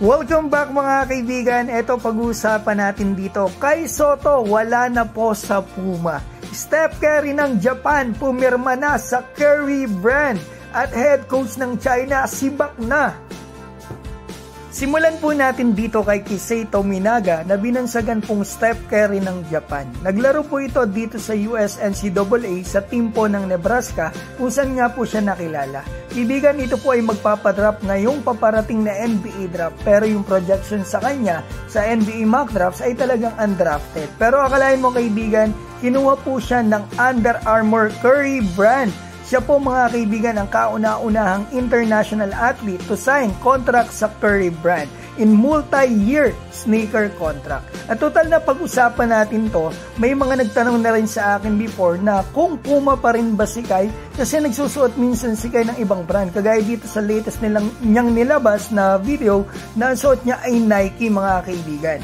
Welcome back mga kaibigan. Ito pag-uusapan natin dito. Kai Sotto wala na po sa Puma. Steph Curry ng Japan pumirma na sa Curry brand. At head coach ng China sibak na. Simulan po natin dito kay Keisei Tominaga na binansagan pong Steph Curry ng Japan. Naglaro po ito dito sa US NCAA sa team po ng Nebraska kung saan nga po siya nakilala. Ibigan, ito po ay magpapadrop ngayong paparating na NBA draft pero yung projection sa kanya sa NBA mock drafts ay talagang undrafted. Pero akalain mo kaibigan, kinuha po siya ng Under Armour Curry brand. Siya po mga kaibigan ang kauna-unahang international athlete to sign contract sa Curry brand in multi-year sneaker contract. At total na pag-usapan natin to, may mga nagtanong na rin sa akin before na kung Puma pa rin ba si Kai kasi nagsusuot minsan si Kai ng ibang brand. Kagaya dito sa latest niyang nilabas na video na ang suot niya ay Nike mga kaibigan.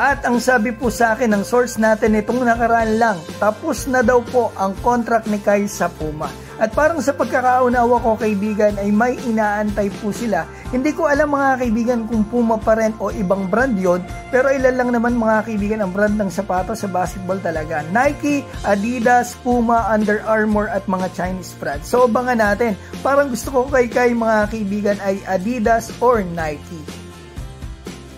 At ang sabi po sa akin ng source natin itong nakaraan lang, tapos na daw po ang contract ni Kai sa Puma. At parang sa pagkakaunawa ko kaibigan ay may inaantay po sila. Hindi ko alam mga kaibigan kung Puma pa rin o ibang brand yon, pero ilan lang naman mga kaibigan ang brand ng sapatos sa basketball talaga. Nike, Adidas, Puma, Under Armour at mga Chinese brand. So abangan natin. Parang gusto ko kay Kai mga kaibigan ay Adidas or Nike.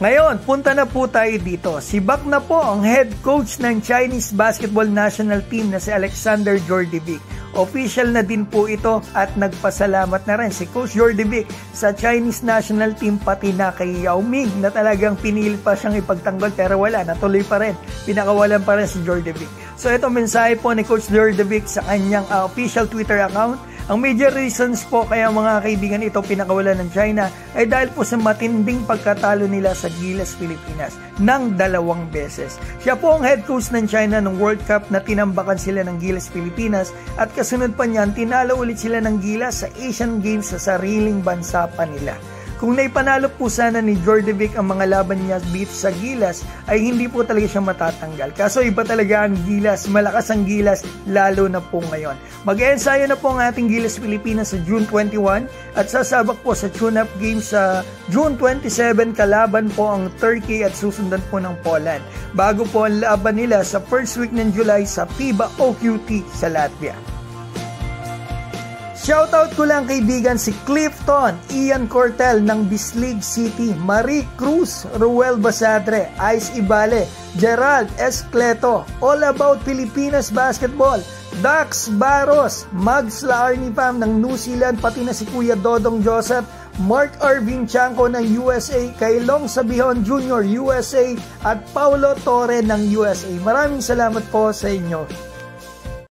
Ngayon, punta na po tayo dito. Sibak na po ang head coach ng Chinese basketball national team na si Alexander Djordjevic. Official na din po ito at nagpasalamat na rin si Coach Djordjevic sa Chinese national team pati na kay Yao Ming na talagang pinilit pa siyang ipagtanggol pero wala, natuloy pa rin. Pinakawalan pa rin si Djordjevic. So ito mensahe po ni Coach Djordjevic sa kanyang official Twitter account. Ang major reasons po kaya mga kaibigan ito pinakawalan ng China ay dahil po sa matinding pagkatalo nila sa Gilas Pilipinas ng 2 beses. Siya po ang head coach ng China ng World Cup na tinambakan sila ng Gilas Pilipinas at kasunod pa niyan tinalo ulit sila ng Gilas sa Asian Games sa sariling bansa pa nila. Kung naipanalo po sana ni Djordjevic ang mga laban niya dito sa Gilas, ay hindi po talaga siya matatanggal. Kaso iba talaga ang Gilas, malakas ang Gilas, lalo na po ngayon. Mag-ensayo na po ang ating Gilas Pilipinas sa June 21 at sasabak po sa tune-up game sa June 27 kalaban po ang Turkey at susundan po ng Poland. Bago po ang laban nila sa first week ng July sa FIBA OQT sa Latvia. Shoutout ko lang kaibigan si Clifton, Ian Cortel ng Bislig City, Marie Cruz, Ruel Basadre, Ice Ibale, Gerald Escleto, All About Pilipinas Basketball, Dax Barros, Mags Laarnipam ng New Zealand, pati na si Kuya Dodong Joseph, Mark Irving Chanco ng USA, Kailong Sabihon Jr. USA at Paulo Torre ng USA. Maraming salamat po sa inyo.